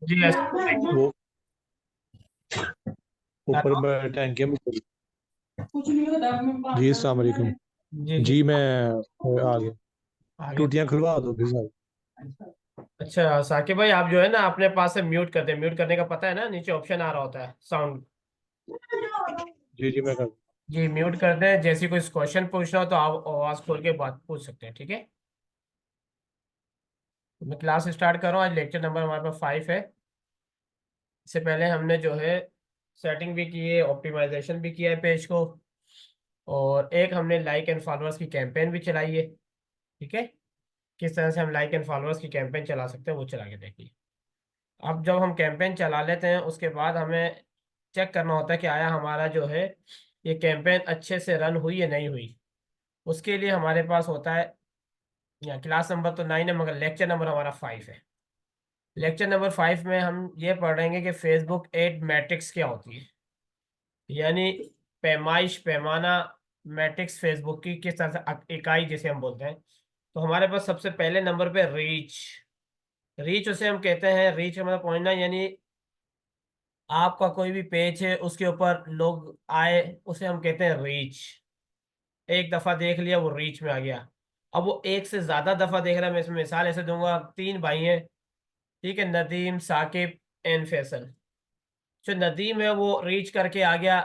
जी वो ऊपर में टैंकियां भी चल- जी अस्सलाम वालेकुम। जी जी जी मैं आ गया। आगे। टूटियां खुलवा दो फिर साहब। अच्छा साकिब भाई, आप जो है ना अपने पास से म्यूट कर दे। म्यूट करने का पता है ना, नीचे ऑप्शन आ रहा होता है साउंड। जी जी मैं कर। जी म्यूट कर दे। जैसे कोई क्वेश्चन पूछना हो तो आप आवाज खोल के बात पूछ सकते हैं, ठीक है। तो मैं क्लास स्टार्ट कर रहा हूँ। आज लेक्चर नंबर हमारे पास 5 है। इससे पहले हमने जो है सेटिंग भी की है, ऑप्टिमाइजेशन भी किया है पेज को, और एक हमने लाइक एंड फॉलोअर्स की कैंपेन भी चलाई है, ठीक है। किस तरह से हम लाइक एंड फॉलोअर्स की कैंपेन चला सकते हैं वो चला के देखिए। अब जब हम कैंपेन चला लेते हैं उसके बाद हमें चेक करना होता है कि आया हमारा जो है ये कैंपेन अच्छे से रन हुई या नहीं हुई। उसके लिए हमारे पास होता है, या क्लास नंबर तो 9 है मगर लेक्चर नंबर हमारा 5 है। लेक्चर नंबर 5 में हम ये पढ़ेंगे कि फेसबुक एड मैट्रिक्स क्या होती है, यानी पैमाइश, पैमाना, मैट्रिक्स फेसबुक की किस तरह से इकाई जिसे हम बोलते हैं। तो हमारे पास सबसे पहले नंबर पे रीच। रीच उसे हम कहते हैं, रीच का मतलब पहुंचना, यानी आपका कोई भी पेज है उसके ऊपर लोग आए, उसे हम कहते हैं रीच। एक दफा देख लिया वो रीच में आ गया। अब वो एक से ज्यादा दफा देख रहा है, मैं इसमें मिसाल ऐसे दूंगा। 3 भाई हैं, ठीक है, नदीम, साकिब एंड फैसल। जो नदीम है वो रीच करके आ गया,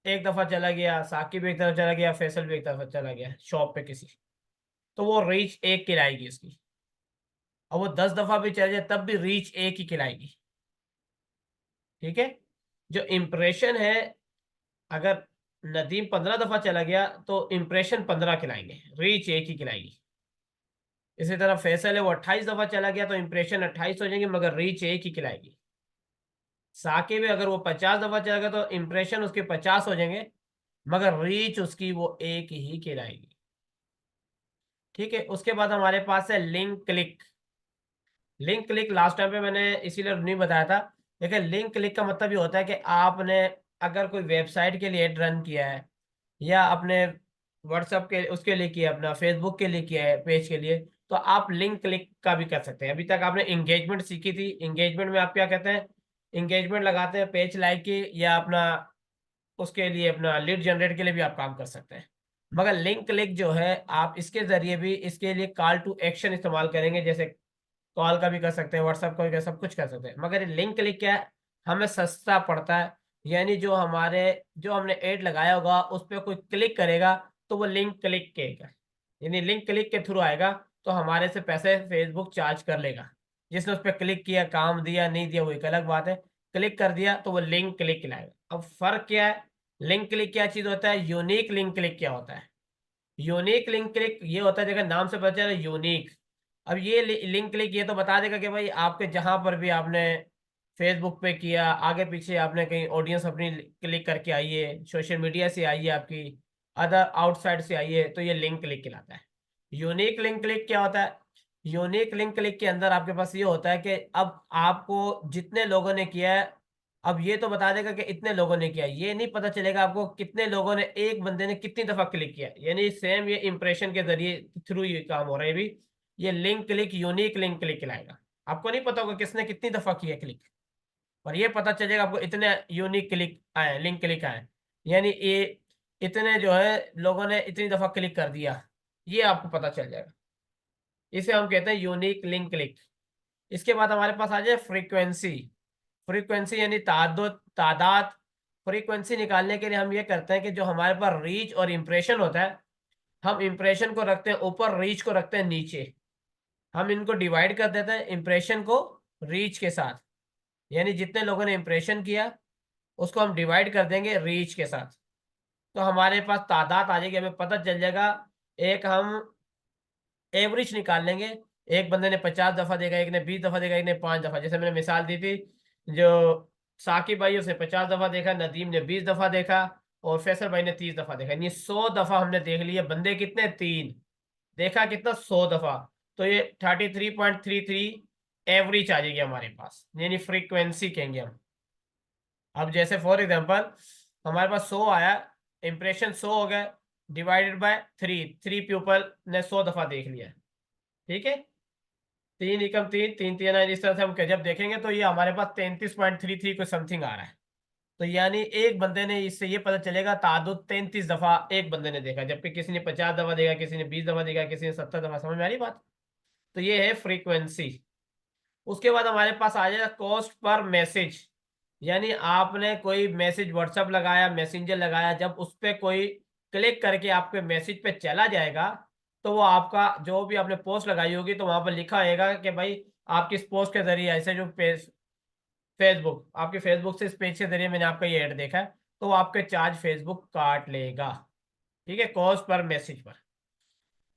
एक दफा चला गया, साकिब एक तरफ चला गया, फैसल भी एक तरफ चला गया शॉप पे किसी, तो वो रीच एक कहलाएगी उसकी। और वो 10 दफा भी चला जाए तब भी रीच एक ही कहलाएगी, ठीक है। जो इम्प्रेशन है, अगर नदीम 15 दफा चला गया तो इम्प्रेशन 15 खिलाएंगे, रीच एक ही खिलाएगी। इसी तरह फैसल है, वो 28 दफा चला गया तो इम्प्रेशन 28 हो जाएंगे मगर रीच एक ही खिलाएगी। साकिब है, अगर वो 50 दफा चला गया तो इम्प्रेशन उसके 50 हो जाएंगे मगर रीच उसकी वो एक ही खिलाएगी, ठीक है। उसके बाद हमारे पास है link click. Link click last time पे मैंने इसीलिए नहीं बताया था, लेकिन लिंक क्लिक का मतलब ये होता है कि आपने अगर कोई वेबसाइट के लिए एड रन किया है, या अपने व्हाट्सएप के उसके लिए किया है, अपना फेसबुक के लिए किया है पेज के लिए, तो आप लिंक क्लिक का भी कर सकते हैं। अभी तक आपने इंगेजमेंट सीखी थी। इंगेजमेंट में आप क्या कहते हैं, इंगेजमेंट लगाते हैं पेज लाइक की, या अपना उसके लिए अपना लीड जनरेट के लिए भी आप काम कर सकते हैं। मगर लिंक क्लिक जो है, आप इसके जरिए भी इसके लिए कॉल टू एक्शन इस्तेमाल करेंगे, जैसे कॉल का भी कर सकते हैं, व्हाट्सएप का भी कर, सब कुछ कर सकते हैं। मगर लिंक क्लिक क्या है, हमें सस्ता पड़ता है। यानी जो हमारे, जो हमने ऐड लगाया होगा उस पर कोई क्लिक करेगा तो वो लिंक क्लिक करेगा, यानी लिंक क्लिक के थ्रू आएगा, तो हमारे से पैसे फेसबुक चार्ज कर लेगा। जिसने उस पर क्लिक किया, काम दिया नहीं दिया वो एक अलग बात है, क्लिक कर दिया तो वो लिंक क्लिक लाएगा। अब फर्क क्या है, लिंक क्लिक क्या चीज होता है, यूनिक लिंक क्लिक क्या होता है। यूनिक लिंक क्लिक ये होता है, देखो नाम से पता चला यूनिक। अब ये लिंक क्लिक ये तो बता देगा कि भाई आपके जहां पर भी आपने फेसबुक पे किया, आगे पीछे आपने कहीं ऑडियंस अपनी क्लिक करके आई है, सोशल मीडिया से आई है, आपकी अदर आउटसाइड से आई है, तो ये लिंक क्लिक कहलाता है। यूनिक लिंक क्लिक क्या होता है, यूनिक लिंक क्लिक के अंदर आपके पास ये होता है कि अब आपको जितने लोगों ने किया है, अब ये तो बता देगा कि इतने लोगों ने किया, ये नहीं पता चलेगा आपको कितने लोगों ने, एक बंदे ने कितनी दफा क्लिक किया। यानी सेम ये इंप्रेशन के जरिए थ्रू ये काम हो रहा है भी। ये link click unique link click लाएगा। आपको नहीं पता होगा किसने कितनी दफा किया क्लिक, और ये पता चलेगा आपको इतने यूनिक क्लिक आए, लिंक क्लिक आए, यानी ये इतने जो है लोगों ने इतनी दफा क्लिक कर दिया, ये आपको पता चल जाएगा। इसे हम कहते हैं यूनिक लिंक क्लिक। इसके बाद हमारे पास आ जाए फ्रीक्वेंसी। फ्रीक्वेंसी यानी तादाद, तादाद। फ्रीक्वेंसी निकालने के लिए हम ये करते हैं कि जो हमारे पास रीच और इम्प्रेशन होता है, हम इम्प्रेशन को रखते हैं ऊपर, रीच को रखते हैं नीचे। हम इनको डिवाइड कर देते हैं इम्प्रेशन को रीच के साथ, यानी जितने लोगों ने इम्प्रेशन किया उसको हम डिवाइड कर देंगे रीच के साथ, तो हमारे पास तादाद आ जाएगी, हमें पता चल जाएगा। एक हम एवरेज निकाल लेंगे, एक बंदे ने 50 दफा देखा, एक ने 20 दफा देखा, एक ने 5 दफा, जैसे मैंने मिसाल दी थी। जो साकिब भाई उसने 50 दफा देखा, नदीम ने 20 दफा देखा, और फैसल भाई ने 30 दफा देखा, यानी 100 दफा हमने देख लिया। बंदे कितने, 3, देखा कितना, 100 दफा। तो ये 33.33 एवरेज आ जाएगी हमारे पास, यानी फ्रीक्वेंसी कहेंगे हम। अब जैसे फॉर एग्जांपल हमारे पास 100 आया, इंप्रेशन 100 हो गया, डिवाइडेड बाय 3, 3 पीपल ने 100 दफा देख लिया, ठीक है। 3 एकम 3 3 3 9, इस तरह से हम जब देखेंगे तो ये हमारे पास 33.33 को समथिंग आ रहा है। तो यानी एक बंदे ने, इससे ये पता चलेगा ताद्दुद 33 दफा एक बंदे ने देखा, जबकि किसी ने 50 दफा देखा, किसी ने 20 दफा देखा, किसी ने 70 दफा। समझ में आ रही बात? तो ये है फ्रीक्वेंसी। उसके बाद हमारे पास आ जाएगा कॉस्ट पर मैसेज। यानी आपने कोई मैसेज व्हाट्सएप लगाया, मैसेंजर लगाया, जब उस पर कोई क्लिक करके आपके मैसेज पे चला जाएगा, तो वो आपका जो भी आपने पोस्ट लगाई होगी तो वहां पर लिखा होगा कि भाई आपकी इस पोस्ट के जरिए, ऐसे जो पेज, फेसबुक, आपके फेसबुक से इस पेज के जरिए मैंने आपका ये ऐड देखा है, तो वो आपके चार्ज फेसबुक काट लेगा। ठीक है, कॉस्ट पर मैसेज पर।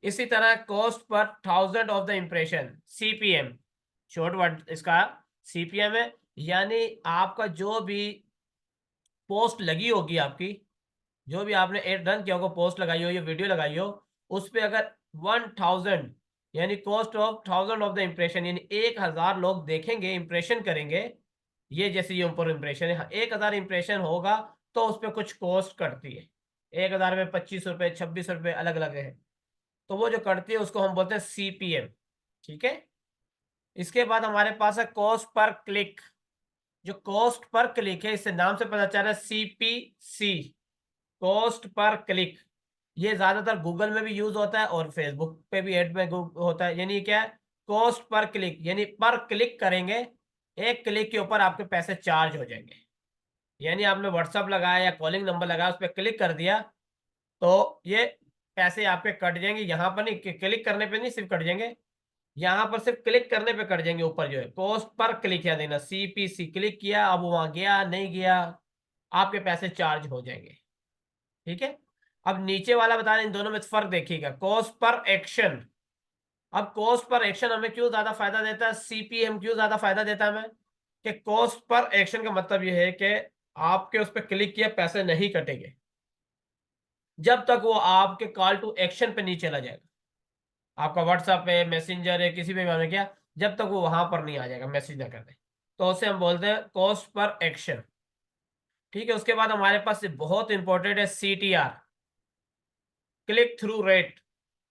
इसी तरह cost per 1000 of the impression, CPM, short word इसका सीपीएम है। यानी आपका जो भी पोस्ट लगी होगी, आपकी जो भी आपने एड रन किया होगा, पोस्ट लगाई हो या वीडियो लगाई हो, उस पे अगर 1000, यानी cost of 1000 of the impression, यानी 1000 लोग देखेंगे, इंप्रेशन करेंगे, ये जैसे ये ऊपर इंप्रेशन है, 1000 इंप्रेशन होगा तो उस पर कुछ कॉस्ट कटती है। 1000 में 25 रुपए, 26 रुपए अलग अलग है। तो वो जो कटती है उसको हम बोलते हैं सीपीएम। ठीक है। इसके बाद हमारे पास है कॉस्ट पर क्लिक। जो कॉस्ट पर क्लिक है, इससे नाम से पता चल रहा है सीपीसी, कॉस्ट पर क्लिक। ये ज्यादातर गूगल में भी यूज होता है और फेसबुक पे भी एड में होता है। यानी क्या है, कॉस्ट पर क्लिक, यानी पर क्लिक करेंगे, एक क्लिक के ऊपर आपके पैसे चार्ज हो जाएंगे। यानी आपने व्हाट्सअप लगाया या कॉलिंग नंबर लगाया, उस पर क्लिक कर दिया तो ये पैसे आपके कट जाएंगे। यहाँ पर नहीं, क्लिक करने पे नहीं सिर्फ कट जाएंगे, यहाँ पर सिर्फ क्लिक करने पे कट जाएंगे। ऊपर जो है कॉस्ट पर क्लिक या देना, सीपीसी, क्लिक किया, अब वहां गया नहीं गया, आपके पैसे चार्ज हो जाएंगे। ठीक है। अब नीचे वाला बता रहे, इन दोनों में फर्क देखिएगा, कॉस्ट पर एक्शन। अब कॉस्ट पर एक्शन हमें क्यों ज्यादा फायदा देता है, सीपीएम क्यों ज्यादा फायदा देता है हमें, कि कॉस्ट पर एक्शन का मतलब यह है कि आपके उस पर क्लिक किया, पैसे नहीं कटेंगे जब तक वो आपके कॉल टू एक्शन पे नहीं चला जाएगा। आपका व्हाट्सएप है, मैसेंजर है, किसी भी में किया, जब तक वो वहां पर नहीं आ जाएगा, मैसेज ना कर दे, तो उसे हम बोलते हैं कॉस्ट पर एक्शन। ठीक है। उसके बाद हमारे पास बहुत इंपॉर्टेंट है सीटीआर, क्लिक थ्रू रेट।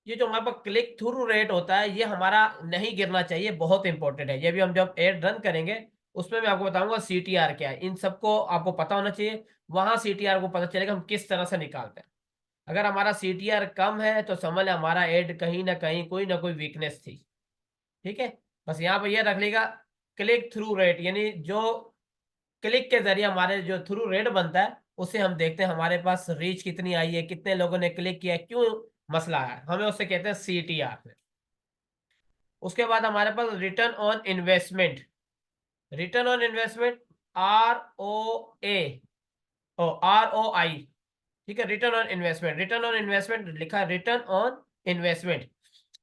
ये जो हमारे पास क्लिक थ्रू रेट होता है, ये हमारा नहीं गिरना चाहिए, बहुत इंपॉर्टेंट है। ये भी हम जब एड रन करेंगे उसमें मैं आपको बताऊंगा सीटीआर क्या है, इन सबको आपको पता होना चाहिए। वहां सीटीआर को पता चलेगा हम किस तरह से निकालते हैं। अगर हमारा सीटीआर कम है तो समझ लें हमारा एड कहीं ना कहीं कोई ना कोई वीकनेस थी। ठीक है। बस यहाँ पर यह रख लेगा, क्लिक थ्रू रेट, यानी जो क्लिक के जरिए हमारे जो थ्रू रेट बनता है, उसे हम देखते हैं हमारे पास रीच कितनी आई है, कितने लोगों ने क्लिक किया है, क्यों मसला है, हमें उसे कहते हैं सीटीआर। उसके बाद हमारे पास return on investment, return on investment, R O A, O R O I. ठीक है, return on investment, return on investment लिखा है, रिटर्न ऑन इन्वेस्टमेंट।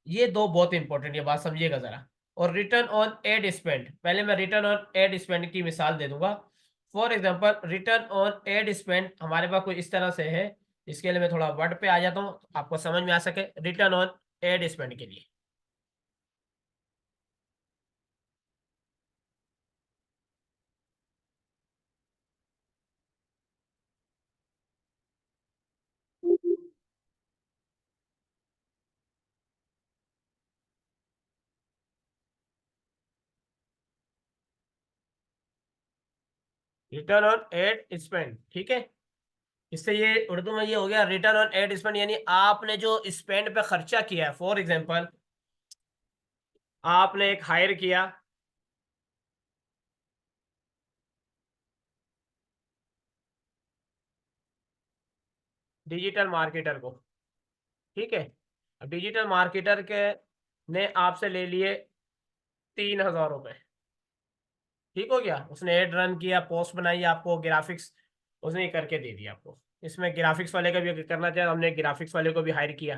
ये दो बहुत इंपॉर्टेंट, ये बात समझिएगा जरा। और रिटर्न ऑन एड स्पेंड, पहले मैं रिटर्न ऑन एड स्पेंड की मिसाल दे दूंगा। For example, return on ad spend हमारे पास कोई इस तरह से है। इसके लिए मैं थोड़ा वर्ड पे आ जाता हूँ, आपको समझ में आ सके। रिटर्न ऑन एड स्पेंड के लिए, रिटर्न ऑन एड स्पेंड। ठीक है। इससे ये उर्दू में ये हो गया रिटर्न ऑन एड स्पेंड, यानी आपने जो स्पेंड पे खर्चा किया है। फॉर एग्जांपल, आपने एक हायर किया डिजिटल मार्केटर को। ठीक है। अब डिजिटल मार्केटर के ने आपसे ले लिए 3000 रुपये। ठीक हो गया, उसने एड रन किया, पोस्ट बनाई, आपको ग्राफिक्स उसने ये करके दे दिया आपको। इसमें ग्राफिक्स वाले का भी अगर करना चाहे, हमने ग्राफिक्स वाले को भी हायर किया।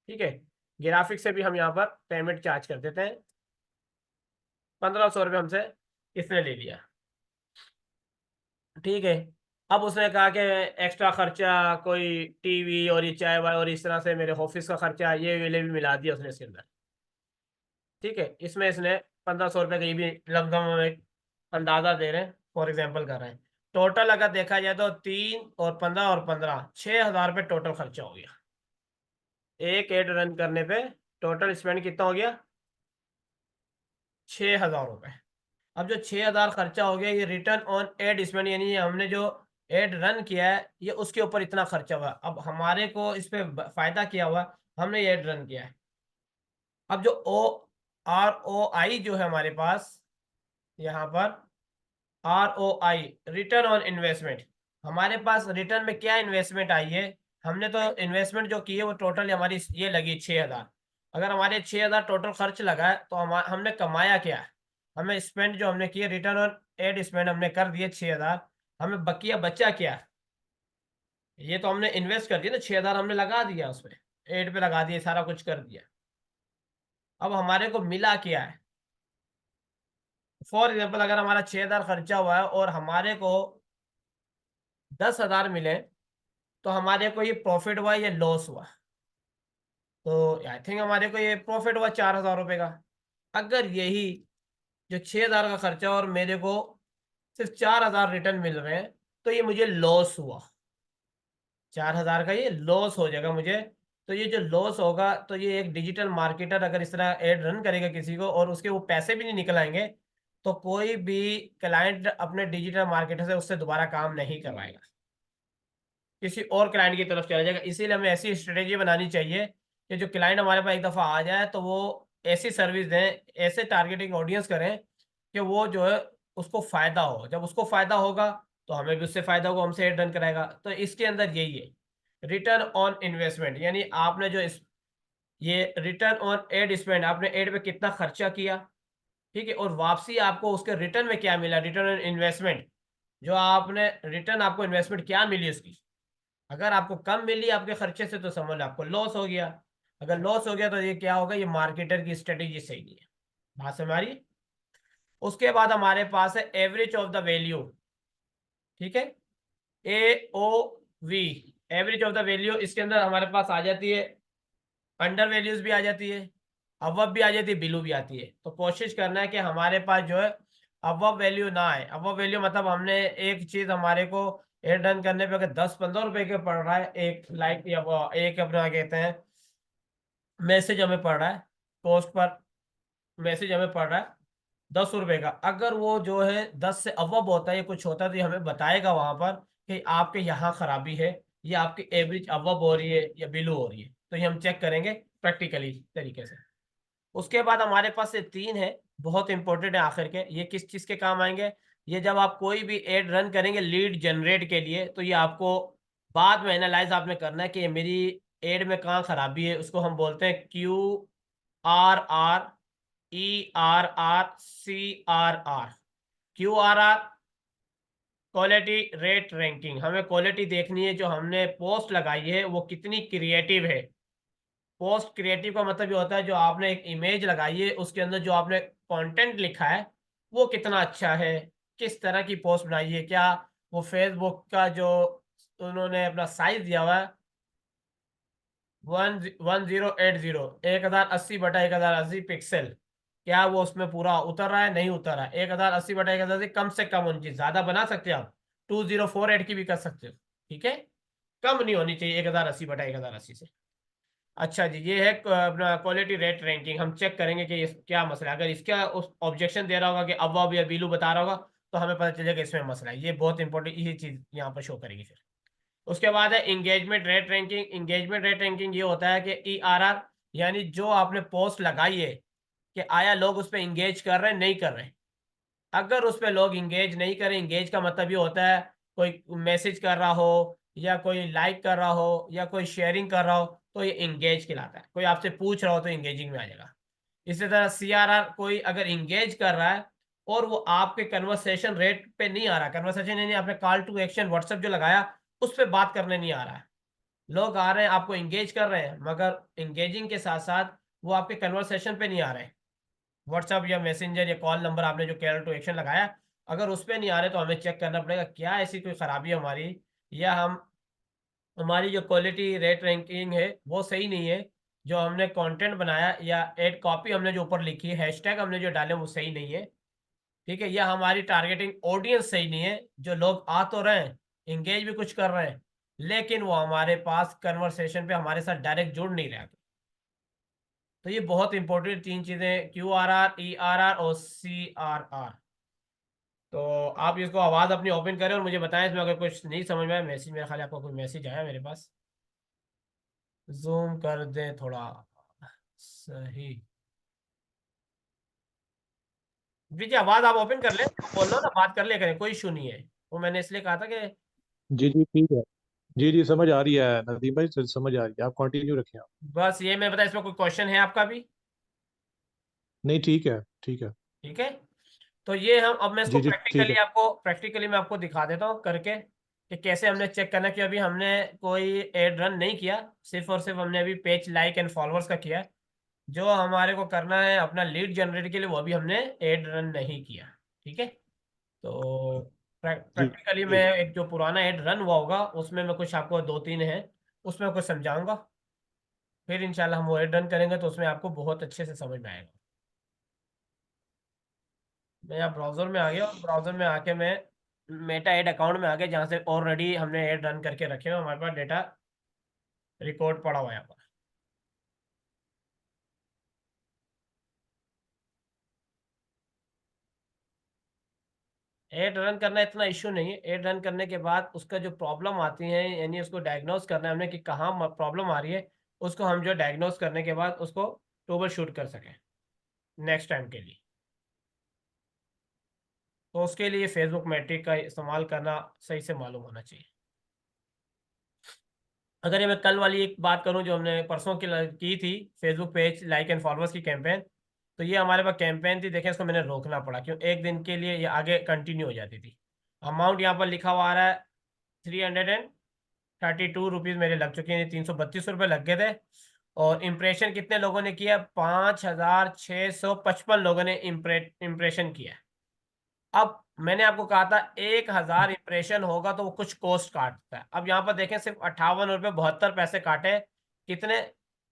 ठीक है। ग्राफिक्स से भी हम यहाँ पर पेमेंट चार्ज कर देते हैं। 1500 रुपये हमसे इसने ले लिया। ठीक है। अब उसने कहा कि एक्स्ट्रा खर्चा, कोई टीवी और ये चाय वाय और इस तरह से मेरे ऑफिस का खर्चा, ये वेले भी मिला दिया उसने इसके अंदर। ठीक है। इसमें इसने 1500 रुपये का ये भी लमसम हम एक अंदाजा दे रहे हैं, फॉर एग्जाम्पल कर रहे हैं। टोटल अगर देखा जाए तो 3 और 15 6000 रुपये टोटल खर्चा हो गया। एक एड रन करने पे टोटल स्पेंड कितना हो गया, 6,000 रुपये। अब जो 6,000 खर्चा हो गया, ये रिटर्न ऑन एड स्पेंड, यानी ये हमने जो एड रन किया है ये उसके ऊपर इतना खर्चा हुआ। अब हमारे को इस पे फायदा क्या हुआ, हमने ये एड रन किया है। अब जो ROI जो है हमारे पास यहाँ पर, ROI रिटर्न ऑन इन्वेस्टमेंट, हमारे पास रिटर्न में क्या इन्वेस्टमेंट आई है। हमने तो इन्वेस्टमेंट जो की है वो टोटल हमारी ये लगी 6,000। अगर हमारे 6,000 टोटल खर्च लगा है तो हमने कमाया क्या है, हमें स्पेंड जो हमने किए रिटर्न ऑन एड स्पेंड हमने कर दिए 6,000, हमें बकिया बचा क्या है, ये तो हमने इन्वेस्ट कर दिया ना, 6,000 हमने लगा दिया उसमें, एड पे लगा दिया, सारा कुछ कर दिया। अब हमारे को मिला क्या है, फॉर एग्जाम्पल अगर हमारा 6,000 खर्चा हुआ है और हमारे को 10,000 मिले, तो हमारे को ये प्रॉफिट हुआ या लॉस हुआ। तो आई थिंक हमारे को ये प्रॉफिट हुआ 4,000 रुपये का। अगर यही जो 6,000 का खर्चा और मेरे को सिर्फ 4,000 रिटर्न मिल रहे हैं, तो ये मुझे लॉस हुआ, 4,000 का ये लॉस हो जाएगा मुझे। तो ये जो लॉस होगा, तो ये एक डिजिटल मार्केटर अगर इस तरह एड रन करेगा किसी को और उसके वो पैसे भी नहीं निकल आएंगे, तो कोई भी क्लाइंट अपने डिजिटल मार्केटर से उससे दोबारा काम नहीं करवाएगा, किसी और क्लाइंट की तरफ चला जाएगा। इसीलिए हमें ऐसी स्ट्रेटेजी बनानी चाहिए कि जो क्लाइंट हमारे पास एक दफ़ा आ जाए तो वो ऐसी सर्विस दें, ऐसे टारगेटिंग ऑडियंस करें कि वो जो है उसको फ़ायदा हो। जब उसको फ़ायदा होगा तो हमें भी उससे फ़ायदा होगा, हमसे एड रन कराएगा। तो इसके अंदर यही है रिटर्न ऑन इन्वेस्टमेंट, यानी आपने जो ये रिटर्न ऑन एड स्पेंड, आपने एड पे कितना खर्चा किया, ठीक है, और वापसी आपको उसके रिटर्न में क्या मिला, रिटर्न ऑन इन्वेस्टमेंट, जो आपने रिटर्न आपको इन्वेस्टमेंट क्या मिली उसकी। अगर आपको कम मिली आपके खर्चे से तो समझ लो आपको लॉस हो गया। अगर लॉस हो गया तो ये क्या होगा, ये मार्केटर की स्ट्रेटेजी सही नहीं है। बात समझ आ रही है? उसके बाद हमारे पास है एवरेज ऑफ द वैल्यू, ठीक है, AOV, average of the value. इसके अंदर हमारे पास आ जाती है अंडर वैल्यूज भी आ जाती है, अबव भी आ जाती है, बिलो भी आती है। तो कोशिश करना है कि हमारे पास जो है अबव वैल्यू ना आए। अबव वैल्यू मतलब हमने एक चीज हमारे को एड रन करने पे अगर 10-15 रुपए के पड़ रहा है एक लाइक या एक अपना कहते हैं मैसेज हमें पड़ रहा है, पोस्ट पर मैसेज हमें पड़ रहा है 10 रुपए का, अगर वो जो है 10 से अबव होता है या कुछ होता है तो ये हमें बताएगा वहां पर कि आपके यहाँ खराबी है, या आपकी एवरेज अबव हो रही है या बिलो हो रही है। तो ये हम चेक करेंगे प्रैक्टिकली तरीके से। उसके बाद हमारे पास ये 3 है, बहुत इंपॉर्टेंट है आखिर के। ये किस चीज़ के काम आएंगे, ये जब आप कोई भी एड रन करेंगे लीड जनरेट के लिए, तो ये आपको बाद में एनालाइज आपने करना है कि ये मेरी एड में कहाँ खराबी है। उसको हम बोलते हैं QRRERRCRR। QRR quality rate ranking, हमें क्वालिटी देखनी है, जो हमने पोस्ट लगाई है वो कितनी क्रिएटिव है। पोस्ट क्रिएटिव का मतलब ये होता है जो आपने एक इमेज लगाई है उसके अंदर जो आपने कंटेंट लिखा है वो कितना अच्छा है, किस तरह की पोस्ट बनाई है। क्या वो फेसबुक का जो उन्होंने अपना साइज दिया हुआ है 1080 1080 पिक्सल, क्या वो उसमें पूरा उतर रहा है, नहीं उतर रहा है। 1080 कम से कम होनी, ज्यादा बना सकते हो आप, 2048 की भी कर सकते हो, ठीक है, कम नहीं होनी चाहिए 1080 से। अच्छा जी, ये है अपना क्वालिटी रेट रैंकिंग। हम चेक करेंगे कि इस क्या मसला है। अगर इसका उस ऑब्जेक्शन दे रहा होगा कि अबव या बिलो बता रहा होगा, तो हमें पता चलेगा इसमें मसला है। ये बहुत इंपॉर्टेंट, यही चीज यहाँ पर शो करेगी फिर। उसके बाद है engagement rate ranking. Engagement rate ranking ये होता है कि ERR, यानी जो आपने पोस्ट लगाई है कि आया लोग उस पर इंगेज कर रहे हैं नहीं कर रहे हैं। अगर उस पर लोग इंगेज नहीं करें, इंगेज का मतलब ये होता है कोई मैसेज कर रहा हो या कोई लाइक कर रहा हो या कोई शेयरिंग कर रहा हो, तो ये इंगेज कहलाता है। कोई आपसे पूछ रहा हो तो इंगेजिंग में आ जाएगा। इसी तरह CRR, कोई अगर इंगेज कर रहा है और वो आपके कन्वर्सेशन रेट पे नहीं आ रहा, कन्वर्सेशन यानी आपने कॉल टू एक्शन व्हाट्सएप जो लगाया उस पर बात करने नहीं आ रहा है, लोग आ रहे हैं आपको इंगेज कर रहे हैं मगर इंगेजिंग के साथ साथ वो आपके कन्वर्सेशन पे नहीं आ रहे, व्हाट्सएप या मैसेंजर या कॉल नंबर आपने जो कॉल टू एक्शन लगाया अगर उस पर नहीं आ रहे, तो हमें चेक करना पड़ेगा क्या ऐसी कोई खराबी है हमारी, या हमारी जो क्वालिटी रेट रैंकिंग है वो सही नहीं है, जो हमने कंटेंट बनाया या एड कॉपी हमने जो ऊपर लिखी है, हैशटैग हमने जो डाले वो सही नहीं है, ठीक है, या हमारी टारगेटिंग ऑडियंस सही नहीं है। जो लोग आ तो रहे हैं, इंगेज भी कुछ कर रहे हैं, लेकिन वो हमारे पास कन्वर्सेशन पे हमारे साथ डायरेक्ट जुड़ नहीं रहे। तो ये बहुत इंपॉर्टेंट 3 चीजें, QRR, ERR और CRR। तो आप इसको आवाज अपनी ओपन करें और मुझे बताएं इसमें अगर कुछ नहीं समझ में आया। मैसेज, मेरे ख्याल आपको कोई मैसेज आया मेरे पास, जूम कर दें थोड़ा। सही जी जी, आवाज आप ओपन कर लें, बोल लो ना, बात कर ले करें, कोई इशू नहीं है। वो मैंने इसलिए कहा था कि जी जी ठीक है। जी जी समझ आ रही है नदीम भाई, समझ आ रही है, आप कंटिन्यू रखें आप। बस ये मैं बता, इसमें कोई क्वेश्चन है आपका भी? नहीं ठीक है ठीक है। ठीक है। तो ये हम, अब मैं इसको जी जी ठीक प्रैक्टिकली है। आपको, प्रैक्टिकली मैं आपको दिखा देता हूँ करके कि कैसे हमने चेक करना। कि अभी हमने कोई एड रन नहीं किया, सिर्फ और सिर्फ हमने अभी पेज लाइक एंड फॉलोअर्स का किया है। जो हमारे को करना है अपना लीड जनरेट के लिए, वो अभी हमने एड रन नहीं किया। ठीक है। तो जी प्रैक्टिकली मैं जी एक जो पुराना एड रन हुआ होगा उसमें मैं कुछ आपको 2-3 है, उसमें कुछ समझाऊंगा। फिर इंशाल्लाह हम वो एड रन करेंगे तो उसमें आपको बहुत अच्छे से समझ में आएगा। मैं यहाँ ब्राउजर में आ गया और ब्राउजर में आके मैं मेटा एड अकाउंट में आ गया, जहाँ से ऑलरेडी हमने एड रन करके रखे हुए, हमारे पास डेटा रिकॉर्ड पड़ा हुआ है यहाँ पर। एड रन करना इतना इश्यू नहीं है। एड रन करने के बाद उसका जो प्रॉब्लम आती है, यानी उसको डायग्नोस करना है हमने कि कहाँ प्रॉब्लम आ रही है, उसको हम जो डायग्नोस करने के बाद उसको ट्रबल शूट कर सकें नेक्स्ट टाइम के लिए। तो उसके लिए फेसबुक मैट्रिक का इस्तेमाल करना सही से मालूम होना चाहिए। अगर ये मैं कल वाली एक बात करूं जो हमने परसों की थी, Facebook page like and followers की कैंपेन, तो ये हमारे पास कैंपेन थी। देखें, इसको मैंने रोकना पड़ा क्यों, एक दिन के लिए ये आगे कंटिन्यू हो जाती थी। अमाउंट यहाँ पर लिखा हुआ आ रहा है 332 रुपीज़ मेरे लग चुके हैं, 332 रुपये लग गए थे। और इम्प्रेशन कितने लोगों ने किया? 5,655 लोगों ने इम्प्रेशन किया। अब मैंने आपको कहा था 1,000 इम्प्रेशन होगा तो वो कुछ कॉस्ट काटता है। अब यहाँ पर देखें, सिर्फ 58 रुपये 72 पैसे काटे। कितने?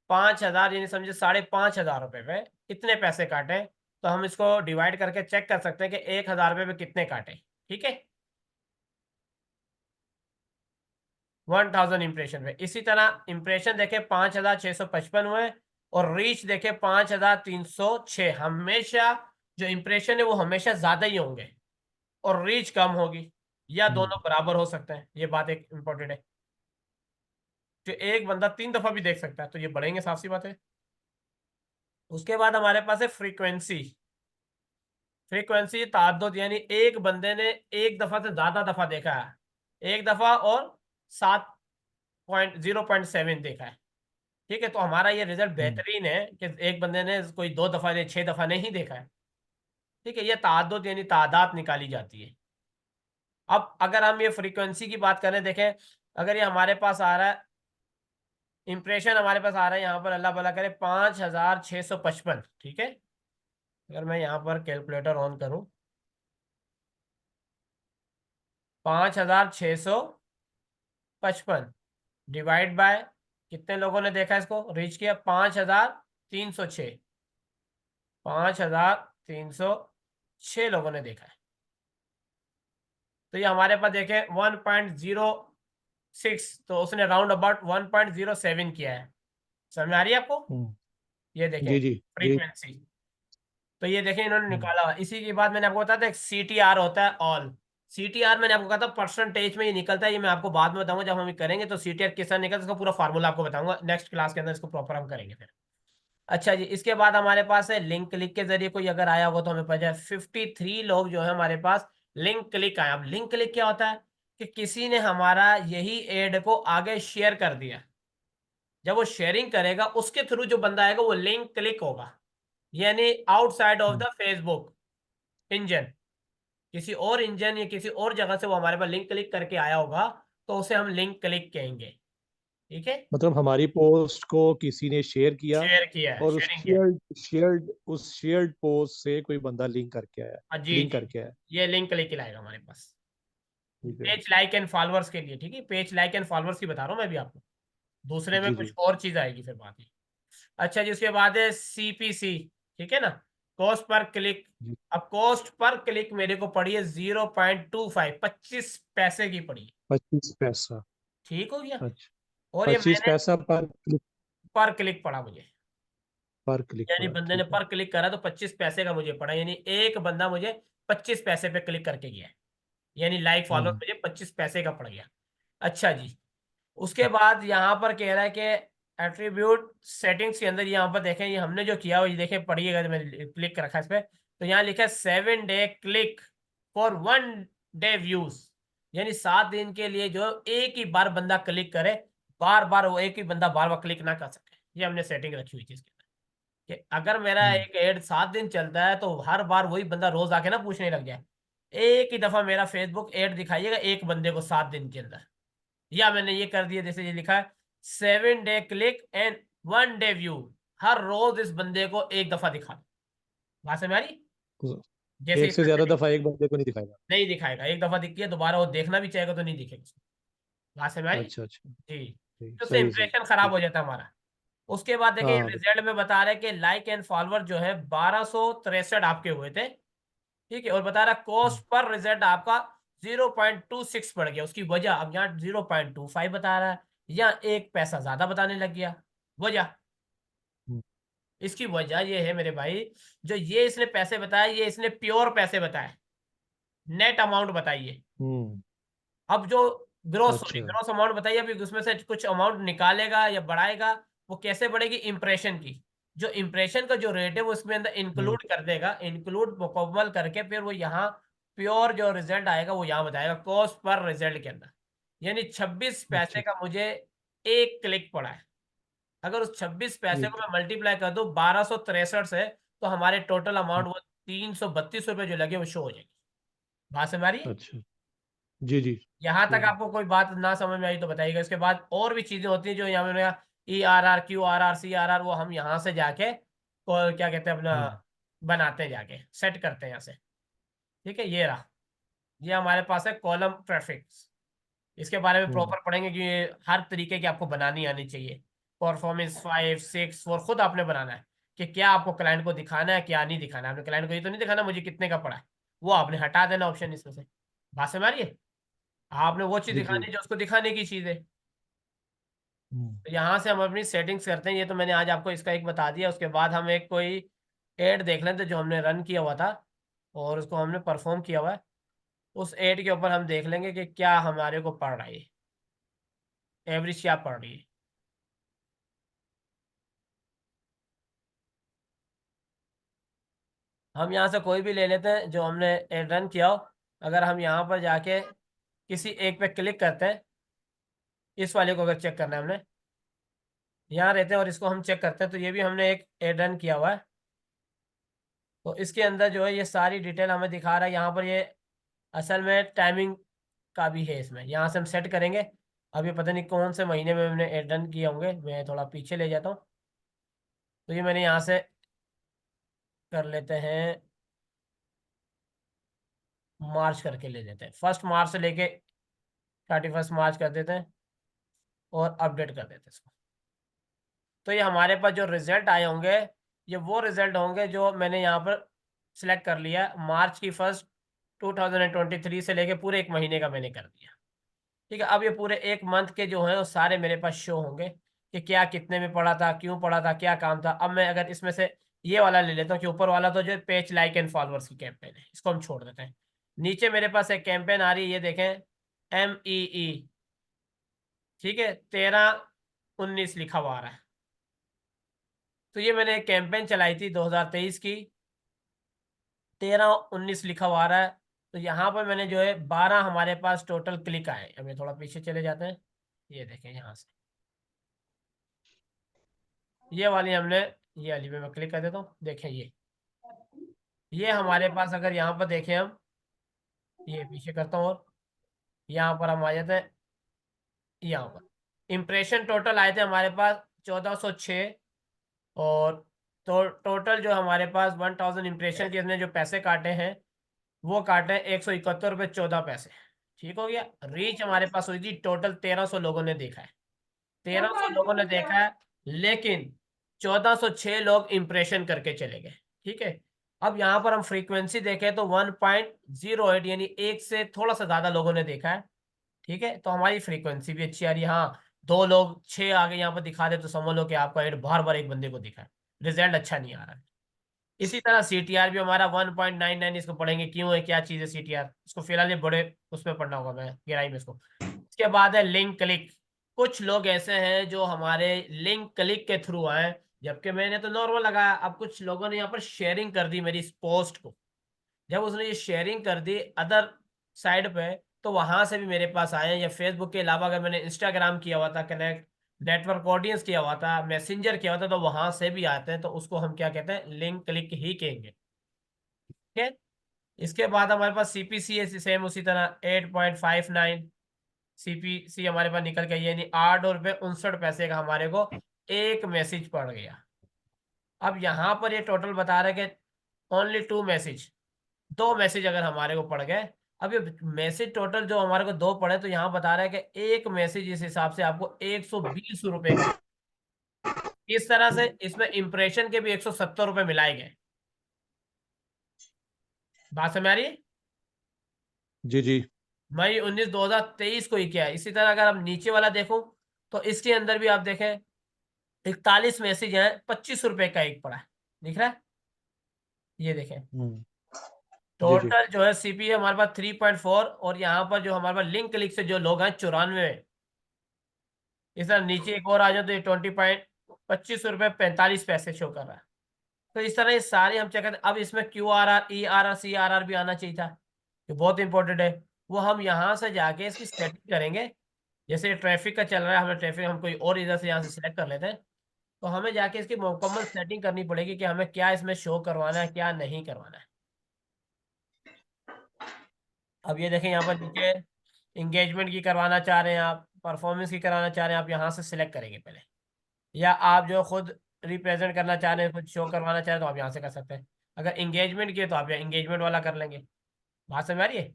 5,000, यानी समझे 5,500 रुपये पे कितने पैसे काटे। तो हम इसको डिवाइड करके चेक कर सकते हैं कि 1,000 रुपये पे कितने काटे। ठीक है, 1,000 इम्प्रेशन पे। इसी तरह इम्प्रेशन देखे 5,655 हुए, और रीच देखे 5,306। हमेशा जो इम्प्रेशन है वो हमेशा ज्यादा ही होंगे और रीच कम होगी, या हम्म, दोनों बराबर हो सकते हैं। ये बात एक इंपॉर्टेंट है। जो एक बंदा 3 दफा भी देख सकता है तो ये बढ़ेंगे, साफ सी बात है। उसके बाद हमारे पास है फ्रीक्वेंसी। फ्रीक्वेंसी ताद्दुद, यानी एक बंदे ने एक दफा से ज्यादा दफा देखा है, एक दफा और 7.0.7 देखा है। ठीक है, तो हमारा ये रिजल्ट हम्म, बेहतरीन है कि एक बंदे ने कोई 2 दफा ने 6 दफा नहीं देखा है। ठीक है, ये ताद्दुद यानी तादाद निकाली जाती है। अब अगर हम ये फ्रीक्वेंसी की बात करें, देखें, अगर ये हमारे पास आ रहा है, इंप्रेशन हमारे पास आ रहा है यहाँ पर, अल्लाह भला करे, 5,655। ठीक है, अगर मैं यहाँ पर कैलकुलेटर ऑन करूँ, 5,655 डिवाइड बाय कितने लोगों ने देखा, इसको रीच किया, 5,306। 5,306 लोगों ने देखा है। तो ये हमारे पास देखें 1.06, तो उसने राउंड अबाउट 1.07 किया है। समझ आ रही है आपको? हम्म, ये देखें जी जी जी। फ्रीक्वेंसी। तो ये देखें इन्होंने हम्म, निकाला हुआ। इसी के बाद मैंने आपको बताया था एक CTR होता है, ऑल। CTR मैंने आपको कहा था परसेंटेज में ये निकलता है, ये मैं आपको बाद में बताऊंगा जब हम ये करेंगे। तो CTR किस तरह निकलता है, इसका पूरा फार्मूला आपको बताऊंगा नेक्स्ट क्लास के अंदर, इसको प्रॉपर हम करेंगे फिर। अच्छा जी, इसके बाद हमारे पास है लिंक क्लिक के जरिए कोई अगर आया होगा तो हमें पता है 53 लोग जो है हमारे पास लिंक क्लिक आया। अब लिंक क्लिक क्या होता है कि किसी ने हमारा यही एड को आगे शेयर कर दिया। जब वो शेयरिंग करेगा उसके थ्रू जो बंदा आएगा वो लिंक क्लिक होगा, यानी outside of hmm, the Facebook engine, किसी और इंजन या किसी और जगह से वो हमारे पास लिंक क्लिक करके आया होगा, तो उसे हम लिंक क्लिक कहेंगे। ठीक है, मतलब हमारी पोस्ट को किसी ने शेयर किया शेयर किया है, और उस शेयरिंग किया है। शेयर्ड पोस्ट से कोई बंदा लिंक करके आया। हाँ जी लिंक जी, करके आया। ये लिंक क्लिक लाएगा हमारे पास ठीक है। पेज लाइक एंड फॉलोअर्स के लिए। ठीक है, पेज लाइक एंड फॉलोअर्स की बता रहा हूँ मैं भी आपको, दूसरे में जी कुछ जी और चीज आएगी फिर बात ही। अच्छा जी, उसके बाद है CPC। ठीक है ना, कॉस्ट पर क्लिक। जी। अब कॉस्ट पर क्लिक मेरे को पड़ी है 0.25, 25 पैसे की पड़ी है। 25 पैसा। ठीक हो गया। अच्छा। और ये 25 मैंने पैसा पर क्लिक। पर क्लिक पड़ा मुझे। पर क्लिक यानी पड़ा, बंदे ने ठीक है। पर क्लिक करा तो 25 पैसे का मुझे पड़ा, यानी एक बंदा मुझे 25 पैसे पे क्लिक करके गया, यानी लाइक फॉलोअर हम्म। मुझे 25 पैसे का पड़ गया। अच्छा जी, उसके बाद यहाँ पर कह रहा है कि एट्रीब्यूट सेटिंग्स के अंदर यहाँ पर देखें, ये हमने जो किया वो ये देखें, पढ़िएगा, तो मैंने क्लिक कर रखा है इस पर। तो यहाँ लिखा है 7 day click for 1 day views, यानी 7 दिन के लिए जो एक ही बार बंदा क्लिक करे, बार बार वो एक ही बंदा बार बार क्लिक ना कर सके, ये हमने सेटिंग रखी हुई थी इसके अंदर। कि अगर मेरा हम्म। एक एड 7 दिन चलता है तो हर बार वही बंदा रोज आके ना पूछने लग जाए, एक ही दफा मेरा फेसबुक एड दिखाइएगा एक बंदे को 7 दिन के अंदर। या मैंने ये कर दिया, जैसे ये लिखा है 7 day click and 1 day view, हर रोज इस बंदे को एक दफा दिखा दो। बात समझ आ रही? तो जैसे एक से इसमें ज्यादा setting दफा एक बंदे को नहीं दिखाएगा? नहीं दिखाएगा, एक दफा दिख गया दोबारा वो देखना भी चाहेगा तो नहीं दिखेगा उसको। बात समझ आ रही? अच्छा अच्छा। जी। ठीक, तो उससे सही सही, इंप्रेशन खराब ठीक। हो जाता है हमारा। उसके बाद देखिए हाँ भाई। रिजल्ट में बता रहे कि लाइक एंड फॉलोअर जो है 1263 आपके हुए थे, ठीक है, और बता रहा हम्म। कॉस्ट पर रिजल्ट आपका 0.26 पड़ गया। उसकी वजह अब यहाँ 0.25 बता रहा है, या 1 पैसा ज्यादा बताने लग गया। वजह, हम्म। इसकी वजह ये है मेरे भाई, जो ये इसने पैसे बताए ये इसने प्योर पैसे बताए, नेट अमाउंट बताइए। हम्म। अब जो अच्छा। ग्रोस अमाउंट बताइए, अभी उसमें से कुछ अमाउंट निकालेगा या बढ़ाएगा, वो कैसे बढ़ेगी, इंप्रेशन की, जो इंप्रेशन का जो रेट है वो इसमें अंदर हम्म। इंक्लूड कर देगा, इंक्लूड मुकम्मल करके फिर वो यहाँ प्योर जो रिजल्ट आएगा वो यहाँ बताएगा कॉस्ट पर रिजल्ट के अंदर। यानी 26 पैसे अच्छा। का मुझे एक क्लिक पड़ा है। अगर उस 26 पैसे को एक। मैं मल्टीप्लाई कर दूं 1263 से, तो हमारे टोटल अमाउंट वो 332 रुपये जो लगे वो शो हो जाएगी। बात समझ आ रही है? अच्छा। जी जी। यहाँ तक ठीक है। आपको कोई बात ना समझ में आई तो बताइएगा। इसके बाद और भी चीजें होती हैं जो यहाँ मैंने ERR QRR CRR, वो हम यहाँ से जाके और क्या कहते हैं अपना हम्म। बनाते हैं, जाके सेट करते हैं यहाँ से। ठीक है, ये रहा, ये हमारे पास है कॉलम ट्रैफिक। इसके बारे में हम्म। प्रॉपर पढ़ेंगे कि ये हर तरीके की आपको बनानी आनी चाहिए। परफॉर्मेंस 5 6 4 खुद आपने बनाना है कि क्या आपको क्लाइंट को दिखाना है क्या नहीं दिखाना है। आपने क्लाइंट को ये तो नहीं दिखाना मुझे कितने का पड़ा है, वो आपने हटा देना ऑप्शन इसमें से। बात समझ आ रही है? आपने वो चीज जी जी। दिखानी है जो उसको दिखाने की चीज है। हम्म। तो यहाँ से हम अपनी सेटिंग्स करते हैं। ये तो मैंने आज आपको इसका एक बता दिया। उसके बाद हम एक कोई एड देख लेते जो हमने रन किया हुआ था और उसको हमने परफॉर्म किया हुआ है, उस एड के ऊपर हम देख लेंगे कि क्या हमारे को पड़ रहा है, एवरेज क्या पड़ रही है। हम यहाँ से कोई भी ले लेते हैं जो हमने एड रन किया हो। अगर हम यहाँ पर जाके किसी एक पे क्लिक करते हैं, इस वाले को अगर चेक करना है हमने, यहाँ रहते हैं और इसको हम चेक करते हैं, तो ये भी हमने एक एड रन किया हुआ है। तो इसके अंदर जो है ये सारी डिटेल हमें दिखा रहा है। यहाँ पर ये असल में टाइमिंग का भी है इसमें, यहाँ से हम सेट करेंगे। अब ये पता नहीं कौन से महीने में हमने एड रन किए होंगे, मैं थोड़ा पीछे ले जाता हूँ। तो ये मैंने यहाँ से कर लेते हैं, मार्च करके ले लेते हैं, 1 मार्च से लेके 31 मार्च कर देते हैं और अपडेट कर देते हैं इसको। तो ये हमारे पास जो रिजल्ट आए होंगे ये वो रिजल्ट होंगे जो मैंने यहाँ पर सिलेक्ट कर लिया, मार्च की 1 2023 से लेके पूरे एक महीने का मैंने कर दिया। ठीक है, अब ये पूरे एक मंथ के जो हैं वो सारे मेरे पास शो होंगे कि क्या कितने में पड़ा था, क्यों पड़ा था, क्या काम था। अब मैं अगर इसमें से ये वाला ले लेता हूँ कि ऊपर वाला तो जो पेज लाइक एंड फॉलोअर्स की कैंपेन है, इसको हम छोड़ देते हैं। नीचे मेरे पास एक कैंपेन आ रही है, ये देखें MEE, ठीक है, 13/19 लिखा हुआ आ रहा है। तो ये मैंने एक कैंपेन चलाई थी 2023 की, 13/19 लिखा हुआ आ रहा है। तो यहाँ पर मैंने जो है 12 हमारे पास टोटल क्लिक आए। अब ये थोड़ा पीछे चले जाते हैं, ये देखें यहाँ से, ये वाली हमने, ये वाली पे मैं क्लिक कर देता हूँ, देखें ये हमारे पास अगर यहाँ पर देखें हम, ये पीछे करता हूँ और यहाँ पर हम आ जाते हैं। यहाँ पर इम्प्रेशन टोटल आए थे हमारे पास 1406, और तो टोटल जो हमारे पास 1000 इम्प्रेशन के इसने जो पैसे काटे हैं वो काटे 171 रुपये 14 पैसे। ठीक हो गया। रीच हमारे पास हुई थी टोटल 1300 लोगों ने देखा है, 1300 लोगों ने देखा है, लेकिन 1406 लोग इंप्रेशन करके चले गए। ठीक है, अब यहाँ पर हम फ्रीक्वेंसी देखें तो 1.08, यानी एक से थोड़ा सा ज्यादा लोगों ने देखा है। ठीक है, तो हमारी फ्रीक्वेंसी भी अच्छी आ रही है। हाँ, 2 लोग 6 आगे यहाँ पर दिखा दे तो समझ लो कि आपका एड बार बार एक बंदे को दिखा है। रिजल्ट अच्छा नहीं आ रहा है। इसी तरह CTR भी हमारा 1.99, इसको पढ़ेंगे क्यों है, क्या चीज़ है CTR, इसको फिलहाल ये बड़े उसमें पढ़ना होगा, मैं गहराई में इसको। इसके बाद है लिंक क्लिक। कुछ लोग ऐसे हैं जो हमारे लिंक क्लिक के थ्रू आए, जबकि मैंने तो नॉर्मल लगाया। अब कुछ लोगों ने यहाँ पर शेयरिंग कर दी मेरी इस पोस्ट को। जब उसने ये शेयरिंग कर दी अदर साइड पे, तो वहां से भी मेरे पास आए हैं। या फेसबुक के अलावा अगर मैंने इंस्टाग्राम किया हुआ था कनेक्ट, नेटवर्क ऑडियंस किया हुआ था, मैसेंजर किया हुआ था, तो वहां से भी आते हैं। तो उसको हम क्या कहते हैं, लिंक क्लिक ही कहेंगे। ठीक है। इसके बाद हमारे पास CPC है, सेम उसी तरह 8.59 CPC हमारे पास निकल गई, यानी 8 रुपये 59 पैसे का हमारे को एक मैसेज पड़ गया। अब यहाँ पर ये टोटल बता रहे कि ओनली 2 मैसेज, 2 मैसेज अगर हमारे को पड़ गए। अब ये मैसेज टोटल जो हमारे को 2 पड़े, तो यहाँ बता रहा है कि एक मैसेज इस हिसाब से आपको 120 रुपए का। इस तरह से इसमें इंप्रेशन के भी 170 रुपए मिलाए गए। बात समझ आ रही है? जी जी। मई 19 2023 को ही किया है। इसी तरह अगर हम नीचे वाला देखो, तो इसके अंदर भी आप देखें 41 मैसेज हैं, 25 रुपए का एक पड़ा है। दिख रहा है? ये देखें, हम्म। जी जी। टोटल जो है CP हमारे पास 3.4, और यहाँ पर जो हमारे पास लिंक क्लिक से जो लोग हैं 94। इस तरह नीचे एक और आ जाओ, तो ये 20.25 रुपये 45 पैसे शो कर रहा है। तो इस तरह ये सारे हम चेक करते हैं। अब इसमें QRR, ERR, CRR भी आना चाहिए था, ये बहुत इंपॉर्टेंट है। वो हम यहाँ से जाके इसकी सेटिंग करेंगे। जैसे ट्रैफिक का चल रहा है, हमें ट्रैफिक हम कोई और इधर से यहाँ से सिलेक्ट कर लेते हैं। तो हमें जाके इसकी मुकम्मल सेटिंग करनी पड़ेगी कि हमें क्या इसमें शो करवाना है, क्या नहीं करवाना है। अब ये देखें यहाँ पर नीचे इंगेजमेंट की करवाना चाह रहे हैं आप, परफॉर्मेंस की कराना चाह रहे हैं आप, यहाँ से सिलेक्ट करेंगे पहले। या आप जो खुद रिप्रेजेंट करना चाह रहे हैं, खुद शो करवाना चाह रहे हैं, तो आप यहाँ से कर सकते हैं। अगर इंगेजमेंट की है तो आप यहाँ इंगेजमेंट वाला कर लेंगे। बात समझ आ रही है?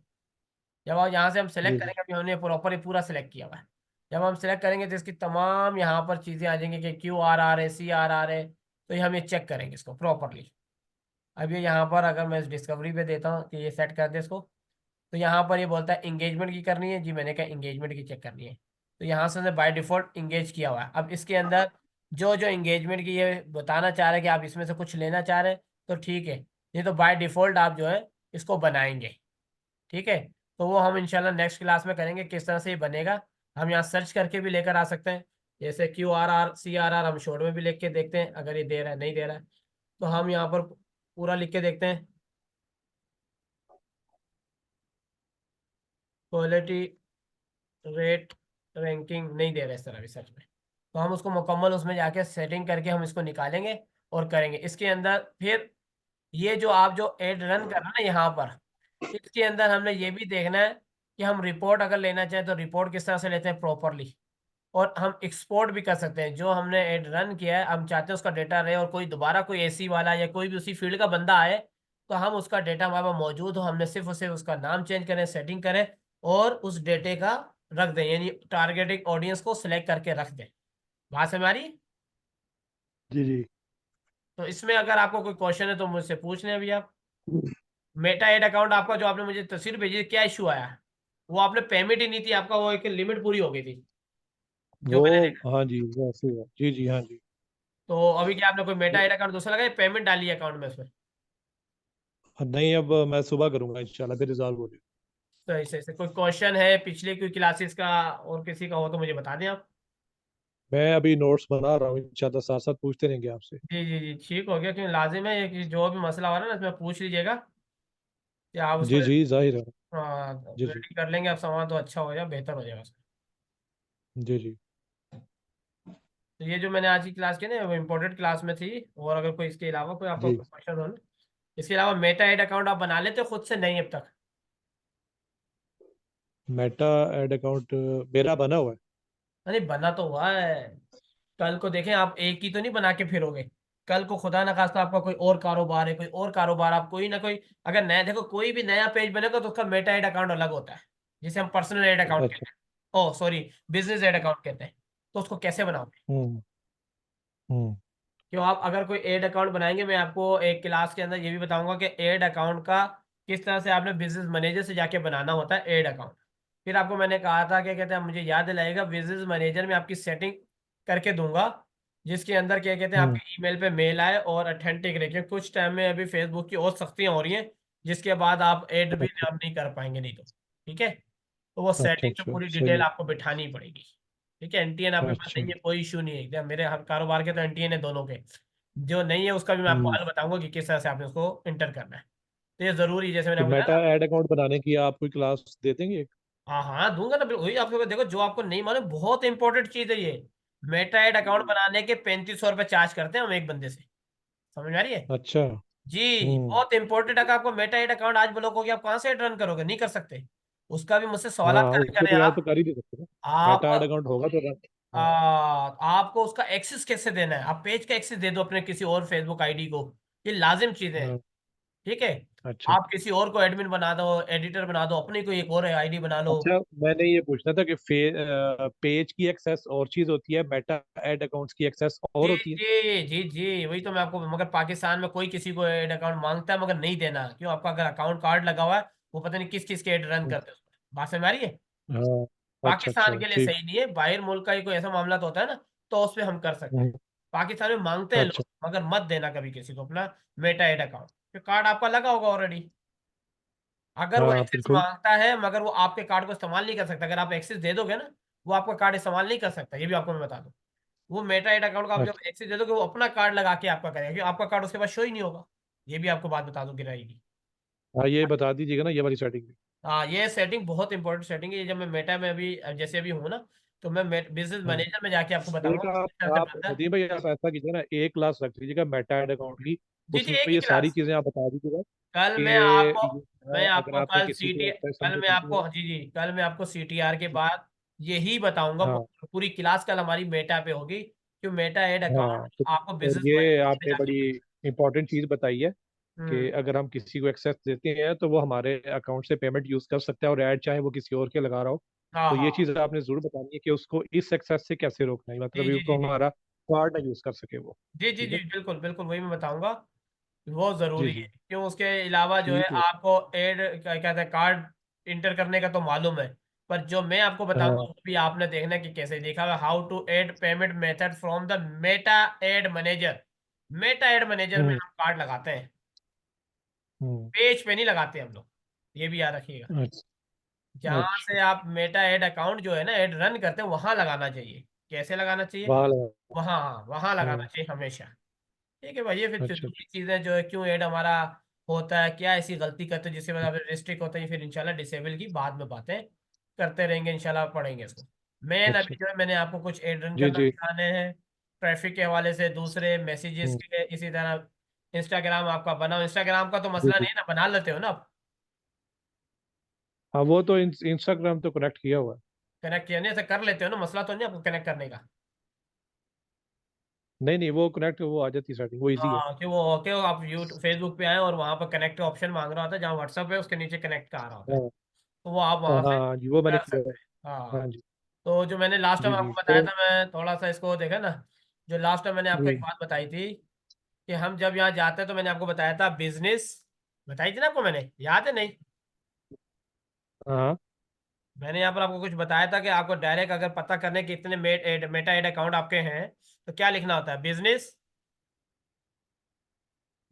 जब आप यहाँ से हम जी सेलेक्ट जी। करेंगे, अभी हमने प्रॉपर पूरा सेलेक्ट किया हुआ है। जब हम सेलेक्ट करेंगे तो इसकी तमाम यहाँ पर चीज़ें आ जाएंगी कि QRR है, CRR है। तो ये हम ये चेक करेंगे इसको प्रॉपरली। अब ये यहाँ पर अगर मैं इस डिस्कवरी पे देता हूँ कि ये सेट कर दे इसको, तो यहाँ पर ये बोलता है इंगेजमेंट की करनी है जी, मैंने कहा इंगेजमेंट की चेक करनी है। तो यहाँ से बाय डिफॉल्ट इंगेज किया हुआ है। अब इसके अंदर जो जो इंगेजमेंट की ये बताना चाह रहे हैं कि आप इसमें से कुछ लेना चाह रहे हैं, तो ठीक है। ये तो बाय डिफॉल्ट आप जो है इसको बनाएंगे। ठीक है। तो वो हम इंशाल्लाह नेक्स्ट क्लास में करेंगे किस तरह से ये बनेगा। हम यहाँ सर्च करके भी लेकर आ सकते हैं, जैसे QRR CRR हम शॉर्ट में भी लिख के देखते हैं, अगर ये दे रहा है नहीं दे रहा है। तो हम यहाँ पर पूरा लिख के देखते हैं। क्वालिटी रेट रैंकिंग नहीं दे रहे इस तरह रिसर्च में, तो हम उसको मुकम्मल उसमें जाके सेटिंग करके हम इसको निकालेंगे और करेंगे इसके अंदर। फिर ये जो आप जो एड रन कर रहे हैं ना यहाँ पर, इसके अंदर हमने ये भी देखना है कि हम रिपोर्ट अगर लेना चाहें तो रिपोर्ट किस तरह से लेते हैं प्रॉपरली। और हम एक्सपोर्ट भी कर सकते हैं। जो हमने एड रन किया है, हम चाहते हैं उसका डेटा रहे, और कोई दोबारा कोई ऐसी वाला या कोई भी उसी फील्ड का बंदा आए, तो हम उसका डेटा हमारे पास मौजूद हो, हमने सिर्फ उसे उसका नाम चेंज करें, सेटिंग करें, और उस डेटे का रख दें, यानी टारगेटिंग ऑडियंस को सिलेक्ट करके रख दें। बात समझ आ रही है? जी जी। तो इसमें अगर आपको कोई क्वेश्चन है तो मुझसे पूछ लें अभी आप। मेटा एड अकाउंट आपका जो आपने मुझे तस्वीर भेजी थी, क्या इशू आया? वो आपने पेमेंट ही नहीं थी, आपका वो एक लिमिट पूरी हो गई थी जो वो मैंने देखा। हाँ जी, वो ऐसे है। जी जी, हाँ जी। तो अभी क्या आपने कोई मेटा एड अकाउंट दूसरा लगाया, पेमेंट डाली है अकाउंट में उसमें? नहीं, अब मैं सुबह करूंगा इंशाल्लाह, फिर रिजॉल्व हो जाए। तो ऐसे कोई क्वेश्चन है पिछले कोई क्लासेस का और किसी का हो तो मुझे बता दें आप। मैं अभी नोट्स बना रहा हूँ, इंशाल्लाह साथ साथ पूछते रहेंगे आपसे। जी जी जी, ठीक हो गया, क्योंकि लाजिम है ये कि जो भी मसला हो रहा है ना इसमें पूछ लीजिएगा, कि आप उसको जी जी, जाहिर है। जी जी। रेडी कर लेंगे आप सामान, तो अच्छा हो जाए, बेहतर हो जाएगा उसमें। जी जी। तो ये जो मैंने आज की क्लास की ना, वो इम्पोर्टेंट क्लास में थी। और अगर कोई इसके अलावा कोई आपका जी। क्वेश्चन हो ना, इसके अलावा मेटा एड अकाउंट आप बना लेते हो खुद से? नहीं अब तक? मेटा एड अकाउंट मेरा बना हुआ है। अरे बना तो हुआ है। कल को देखें, आप एक ही तो नहीं बना के फिरोगे। कल को खुदा ना खास्ता आपका कोई और कारोबार है, कोई और कारोबार, आप कोई ना कोई अगर नया, देखो कोई भी नया पेज बनेगा तो उसका मेटा एड अकाउंट अलग होता है, जिसे हम पर्सनल एड अकाउंट अच्छा। कहते हैं। ओ सॉरी, बिजनेस एड अकाउंट कहते हैं। तो उसको कैसे बनाओगे? हम्म। हम्म। क्यों, आप अगर कोई एड अकाउंट बनाएंगे, मैं आपको एक क्लास के अंदर ये भी बताऊंगा कि एड अकाउंट का किस तरह से आपने बिजनेस मैनेजर से जाके बनाना होता है एड अकाउंट। फिर आपको मैंने कहा था, क्या कहते हैं, मुझे याद दिलाएगा, बिजनेस मैनेजर में आपकी सेटिंग करके दूंगा जिसके अंदर क्या कहते हैं हम्म। आपके ईमेल पे मेल आए और अथेंटिक रखे। कुछ टाइम में अभी फेसबुक की और सख्तियां हो रही हैं, जिसके बाद आप ऐड भी अच्छा आप नहीं कर पाएंगे नहीं तो। ठीक है, तो वो अच्छा सेटिंग तो अच्छा, पूरी सही डिटेल है। आपको बिठानी पड़ेगी। ठीक है, एनटीएन आपके पास अच्छा। नहीं है कोई इशू नहीं है एकदम, मेरे हर कारोबार के तो एनटीएन है दोनों के। जो नहीं है उसका भी मैं आपको हम्म। हल बताऊंगा कि किस तरह से आपने उसको इंटर करना है। तो ये जरूरी है, जैसे मैंने तो आपको बताया मेटा ना। ऐड अकाउंट बनाने की आप कोई क्लास दे देंगे? हाँ हाँ दूंगा ना बिल्कुल। वही आपको देखो, जो आपको नहीं मालूम, बहुत इंपॉर्टेंट चीज है ये। मेटा एड अकाउंट बनाने के 3500 रुपये चार्ज करते हैं हम एक बंदे से। समझ में आ रही है? अच्छा। जी हम्म। बहुत इंपॉर्टेंट। अगर आपको मेटा एड अकाउंट आज ब्लॉक हो गया, आप कहाँ से एड रन करोगे? नहीं कर सकते। उसका भी मुझसे सवाल हाँ, करें उसके करें बगैर तो आप। कर ही नहीं सकते ना। आप मेटा ऐड अकाउंट होगा तो हाँ। आपको उसका एक्सेस कैसे देना है? आप पेज का एक्सेस दे दो अपने किसी और फेसबुक आईडी को। ये लाजिम चीजें हैं। हाँ। ठीक है, अच्छा आप किसी और को एडमिन बना दो, एडिटर बना दो, अपनी कोई एक और आईडी बना लो। अच्छा, मैंने ये पूछना था कि पेज की एक्सेस और चीज होती है, मेटा ऐड अकाउंट्स की एक्सेस जी और होती है। जी जी जी, वही तो मैं आपको, मगर पाकिस्तान में कोई किसी को एड अकाउंट मांगता है मगर नहीं देना। क्यों? आपका अगर अकाउंट कार्ड लगा हुआ है, वो पता नहीं किस किस के एड रन हम्म, करते हैं उसमें। बात समझ में आ रही है? हाँ। अच्छा पाकिस्तान अच्छा, के लिए ठीक। सही नहीं है, बाहर मुल्क का ही कोई ऐसा मामला तो होता है ना, तो उस पर हम कर सकते हैं। हम्म, पाकिस्तान में मांगते हैं अच्छा। लोग, मगर मत देना कभी किसी को अपना मेटा एड अकाउंट। कार्ड आपका लगा होगा ऑलरेडी। अगर वो हाँ एक्सेस बिल्कुल। मांगता है, मगर वो आपके कार्ड को इस्तेमाल नहीं कर सकता। अगर आप एक्सेस दे दोगे ना, वो आपका कार्ड इस्तेमाल नहीं कर सकता। ये भी आपको मैं बता दूं। वो मेटा एड अकाउंट का आप जब अच्छा। एक्सेस दे दोगे, वो अपना कार्ड लगा के आपका करेगा, क्योंकि आपका कार्ड उसके पास शो ही नहीं होगा। ये भी आपको बात बता दूं गिराएगी। हाँ, ये बता दीजिएगा ना, ये वाली सेटिंग भी। हाँ ये सेटिंग बहुत इंपॉर्टेंट सेटिंग है। ये जब मैं मेटा में अभी जैसे अभी हूँ ना, तो मैं बिजनेस हाँ। मैनेजर में जाके आपको बताऊंगा एक किस तरह से आप बनता है। नदीम भाई, आप ऐसा कीजिए ना, एक क्लास रख लीजिएगा मेटा ऐड अकाउंट की। जी जी, एक उसमें ही ये सारी क्लास। चीजें आप बता दीजिएगा कल कि मैं आपको ये मैं है, अगर आपको आपने कल किसी को सीटी एक्सेस कल हमने मैं दी है। आपको जी जी, कल मैं आपको सीटीआर के बाद यही बताऊंगा। हाँ पूरी क्लास कल हमारी मेटा पे होगी, कि मेटा एड हाँ। अकाउंट आपको और बिजनेस ये मैनेजर में आपने जाके बड़ी बनाना इंपॉर्टेंट चीज बताई है है। कि अगर हम किसी को एक्सेस देते हैं तो वो हमारे अकाउंट से पेमेंट यूज कर सकता है, और ऐड चाहे वो किसी और के लगा रहा हो। हाँ तो ये हाँ। चीज आपने जरूर बतानी है कि उसको इस एक्सेस से कैसे रोकना है, जी मतलब जी जी उसको जी हमारा कार्ड ना यूज कर सके वो। जी जी ठीक जी है। बिल्कुल बिल्कुल, वही मैं बताऊंगा। वो जी जरूरी है, जी। क्यों? उसके अलावा जो है ठीक है। आपको एड क्या कहते हैं, कार्ड इंटर करने का तो मालूम है। पर जो मैं आपको बताऊंगा हाँ। वो भी आपने देखना है कि कैसे देखा हुआ, how to add payment method from the Meta ad manager. Meta ad manager में हम्म हम कार्ड लगाते हैं, हम्म। पेज पे नहीं लगाते हम लोग। ये भी याद रखिएगा। अच्छा जहां अच्छा। से आप मेटा एड अकाउंट जो है ना एड रन करते हैं, वहां लगाना चाहिए। कैसे लगाना चाहिए? वहाँ लगा। वहां, हाँ वहां लगाना हम्म। चाहिए हमेशा। ठीक है भाई, ये फिर अच्छा फिजूल अच्छा। चीजें जो है, क्यों ऐड हमारा होता है, क्या ऐसी गलती करते हैं जिससे मतलब रिस्ट्रिक्ट होता है, फिर इंशाल्लाह डिसेबल की बाद में बातें करते रहेंगे, इंशाल्लाह पढ़ेंगे इसको। मेन अच्छा। अभी जो है मैंने आपको कुछ ऐड रन जी करना जी। सिखाने हैं, ट्रैफिक के हवाले से, दूसरे मैसेजेस हम्म। के, इसी तरह इंस्टाग्राम आपका बनाओ। इंस्टाग्राम का तो जी मसला जी। नहीं है ना, बना लेते हो ना आप? हाँ, वो तो इंस्टाग्राम तो कनेक्ट किया हुआ है। कनेक्ट किया नहीं, ऐसा कर लेते हो ना, मसला तो नहीं आपको कनेक्ट करने का? नहीं नहीं, वो कनेक्ट, वो आ जाती सेटिंग, वो इजी है। हाँ कि वो ओके हो, आप यूट्यूब फेसबुक पे आए और वहां पर कनेक्ट का ऑप्शन मांग रहा होता है, जहाँ व्हाट्सअप है उसके नीचे कनेक्ट का आ रहा होता है, हाँ तो वो आप हाँ वहां से हाँ जी, वो मैंने कर किया सकते है। हैं। हाँ। हाँ जी। तो जो मैंने लास्ट टाइम जी जी, आपको बताया तो था, मैं थोड़ा सा इसको देखा ना, जो लास्ट टाइम मैंने आपको एक जी। बात बताई थी, कि हम जब यहाँ जाते हैं तो मैंने आपको बताया था बिजनेस, बताई थी ना आपको मैंने, याद है नहीं? हाँ। मैंने यहाँ पर आपको कुछ बताया था कि आपको डायरेक्ट अगर पता करने के इतने मेटा एड अकाउंट आपके हैं, तो क्या लिखना होता है? बिजनेस,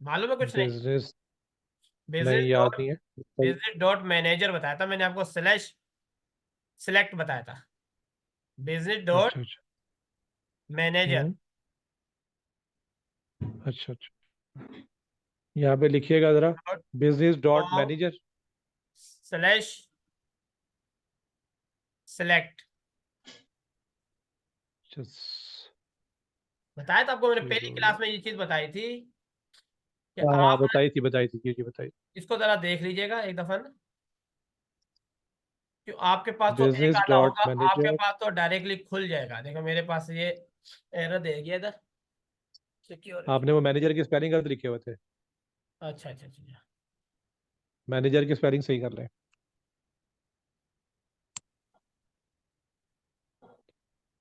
मालूम है कुछ नहीं? बिजनेस। बिजनेस नहीं, याद डॉट नहीं है। बिजनेस डॉट मैनेजर बताया था मैंने आपको, स्लैश सिलेक्ट बताया था। बिजनेस डॉट अच्छा अच्छा। मैनेजर हम्म। अच्छा अच्छा, यहाँ पे लिखिएगा जरा, dot business dot com manager. Slash select. बताया था आपको मैंने, ठीक पहली हो गया। क्लास में ये चीज बताई थी, कि हाँ हाँ, आप बताई थी बताई थी, जी जी बताई। इसको जरा देख लीजिएगा एक दफा ना। क्यों? आपके पास तो एक बिजनेस आना डॉट होगा, आपके मैनेजर। पास तो डायरेक्टली खुल जाएगा। देखो मेरे पास ये एरर दे गया इधर, सिक्योरिटी। आपने वो मैनेजर की स्पेलिंग गलत लिखे हुए थे। अच्छा अच्छा अच्छा। मैनेजर की स्पेलिंग सही कर लें।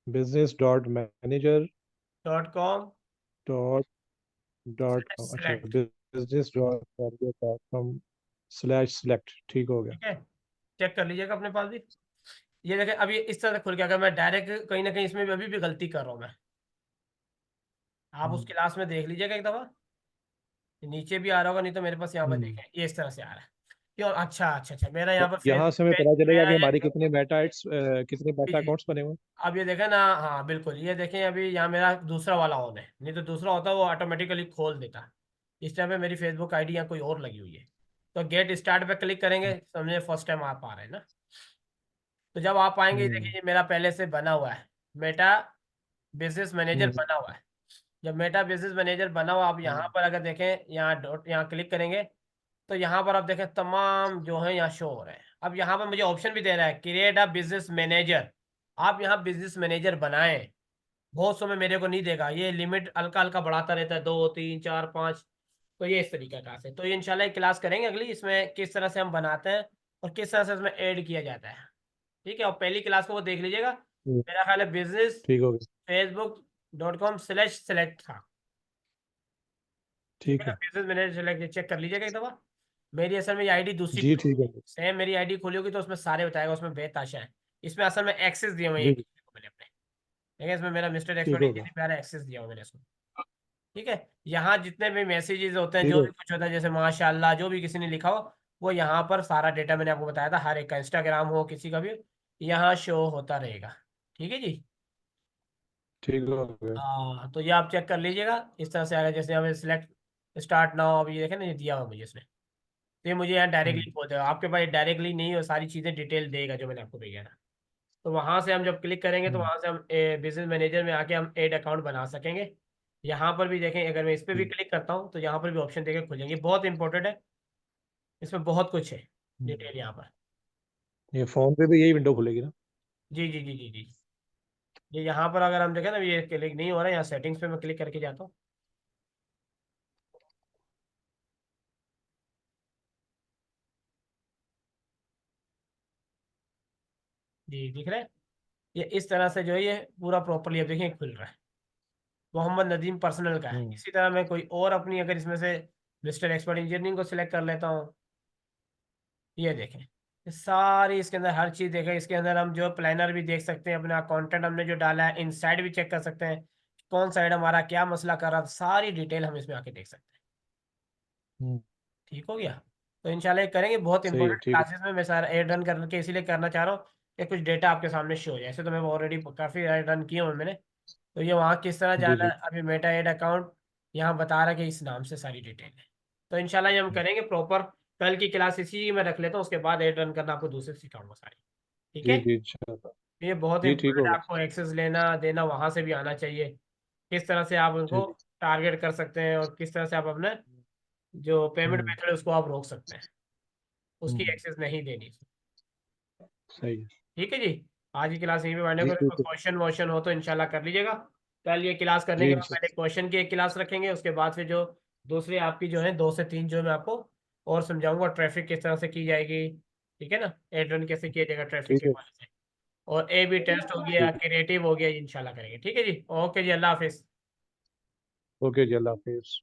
Business dot manager dot com dot dot com, अच्छा, select. Business dot manager dot com slash select, ठीक हो गया। ठीक है, चेक कर लीजिएगा अपने पास भी। ये देखें अभी इस तरह से खुल गया। अगर मैं डायरेक्ट कहीं ना कहीं इसमें भी अभी भी गलती कर रहा हूँ मैं। आप उस क्लास में देख लीजिएगा एक दफ़ा, नीचे भी आ रहा होगा, नहीं तो मेरे पास यहाँ पर हम्म। देखें ये इस तरह से आ रहा है। क्यों? अच्छा अच्छा अच्छा, मेरा यहाँ तो पर यहाँ फेसबुक से हमें पे पता चलेगा मेरा कि ये, हमारे कितने मेटा एड्स, कितने जी मेटा जी, अकाउंट्स बने हुए हैं। अब ये देखें ना, हाँ बिल्कुल, ये देखें अभी यहाँ मेरा दूसरा वाला ऑन है, नहीं तो दूसरा होता वो ऑटोमेटिकली खोल देता। इस टाइम पे मेरी फेसबुक आईडी यहाँ कोई और लगी हुई है। तो गेट स्टार्ट पे क्लिक करेंगे, समझे फर्स्ट टाइम आप आ रहे हैं ना। तो जब आप आएंगे, हम्म। देखिए ये मेरा पहले से बना हुआ है, मेटा बिजनेस मैनेजर हम्म। बना हुआ है। जब मेटा बिजनेस मैनेजर बना हुआ, आप यहाँ हम्म। पर अगर देखें, यहाँ डॉट यहाँ क्लिक करेंगे, तो यहाँ पर आप देखें तमाम जो है यहाँ शो हो रहे हैं। अब यहाँ पर मुझे ऑप्शन भी दे रहा है क्रिएट अ बिजनेस मैनेजर, आप यहाँ बिजनेस मैनेजर बनाएं। बहुत समय मेरे को नहीं देगा, ये लिमिट हल्का हल्का बढ़ाता रहता है, 2 3 4 5। तो ये इस तरीके का है। तो ये इंशाल्लाह एक क्लास करेंगे अगली, इसमें किस तरह से हम बनाते हैं और किस तरह से इसमें ऐड किया जाता है। ठीक है, और पहली क्लास को वो देख लीजिएगा। हम्म। मेरा ख्याल है बिजनेस ठीक हो गया। facebook.com/select था। ठीक ठीक है, है। बिजनेस मैनेजर सेलेक्ट चेक कर लीजिएगा एक दफ़ा। मेरी असल में ये आईडी दूसरी जी खुली ठीक हुई है। है, सेम मेरी आईडी खुली होगी तो उसमें सारे बताएगा, उसमें बेताशा है। इसमें असल में एक्सेस दिए हुए हैं जी एक जी, को मैंने अपने, ठीक है, इसमें मेरा मिस्टर ठीक एक्सपर्ट हो गया। इंजीनियर प्यारा एक्सेस दिया हुआ मैंने इसको। ठीक है, यहाँ जितने भी मैसेजेस होते हैं, ठीक जो हो भी कुछ होता है, जैसे माशाल्लाह जो भी किसी ने लिखा हो, वो यहाँ पर सारा डेटा मैंने आपको बताया था, हर एक का इंस्टाग्राम हो किसी का भी यहाँ शो होता रहेगा। ठीक है जी। ठीक हो गया। हाँ, तो ये आप चेक कर लीजिएगा, इस तरह से आएगा, जैसे हमें सिलेक्ट स्टार्ट नाउ, अभी ये देखें ना, ये दिया हुआ मुझे इसने। तो ये मुझे यहाँ हम्म। डायरेक्टली खोल देगा, आपके पास डायरेक्टली नहीं हो, सारी चीज़ें डिटेल देगा जो मैंने आपको भेजा था। तो वहाँ से हम जब क्लिक करेंगे, तो हम्म। वहाँ से हम बिजनेस मैनेजर में आके हम ऐड अकाउंट बना सकेंगे। यहाँ पर भी देखें, अगर मैं इस पर भी जी। क्लिक करता हूँ, तो यहाँ पर भी ऑप्शन देके खुलेंगे, बहुत इंपॉर्टेंट है, इसमें बहुत कुछ है हम्म। डिटेल यहाँ पर। ये फोन पे भी यही विंडो खुलेगी ना। जी जी जी जी जी, ये यहाँ पर अगर हम देखें ना, ये क्लिक नहीं हो रहा है, यहाँ सेटिंग्स पे मैं क्लिक करके जाता हूँ। जी दिख रहा है, ये इस तरह से जो है ये पूरा प्रॉपरली अब देखिए खुल रहा है। मोहम्मद नदीम पर्सनल का है। हम्म। इसी तरह मैं कोई और अपनी, अगर इसमें से मिस्टर एक्सपर्ट इंजीनियरिंग को सिलेक्ट कर लेता हूँ, ये देखें, ये सारी इसके अंदर हर चीज़ देखें। इसके अंदर हम जो प्लानर भी देख सकते हैं, अपना कंटेंट हमने जो डाला है, इनसाइड भी चेक कर सकते हैं, कौन साइड हमारा क्या मसला कर रहा था, सारी डिटेल हम इसमें आके देख सकते हैं। हम्म। ठीक हो गया। तो इंशाल्लाह ये करेंगे, बहुत सही है। इंपॉर्टेंट ठीक है। क्लासेस में मैं सारा एड रन करके इसीलिए करना चाह रहा हूँ कि कुछ डेटा आपके सामने शो हो जाए। ऐसे तो मैं ऑलरेडी काफ़ी एड रन किए हुए मैंने। तो ये वहाँ किस तरह जी जाना जी। है, अभी मेटा एड अकाउंट यहाँ बता रहा है कि इस नाम से सारी डिटेल है। तो इंशाल्लाह ये हम करेंगे प्रॉपर। कल की क्लास इसी में रख लेता हूँ, उसके बाद एड रन करना आपको दूसरे सिखाऊंगा सारी। ठीक जी है, जी इंशाल्लाह। ये बहुत जी ठीक इंपॉर्टेंट है, होगा। आपको एक्सेस लेना देना वहाँ से भी आना चाहिए। किस तरह से आप जी उनको जी। टारगेट कर सकते हैं, और किस तरह से आप अपने जो पेमेंट हम्म। मेथड है उसको आप रोक सकते हैं, उसकी हम्म। एक्सेस नहीं देनी। सही है। ठीक है जी, आज की क्लास यहीं पे बांधने जी को, कोई ठीक है। क्वेश्चन वोश्चन हो तो इंशाल्लाह कर लीजिएगा। कल ये क्लास करने जी के बाद पहले इंशाल्लाह। क्वेश्चन की एक क्लास रखेंगे, उसके बाद फिर जो दूसरी आपकी जो है 2 से 3 जो मैं आपको और समझाऊंगा, ट्रैफिक किस तरह से की जाएगी। ठीक है ना, एड रन कैसे किया जाएगा ट्रैफिक ठीक के है। हवाले से, और ए बी टेस्ट हो गया, ठीक है। क्रिएटिव हो गया, इंशाल्लाह करेंगे। ठीक है जी, ओके जी, अल्लाह हाफिज़। ओके जी, अल्लाह हाफिज।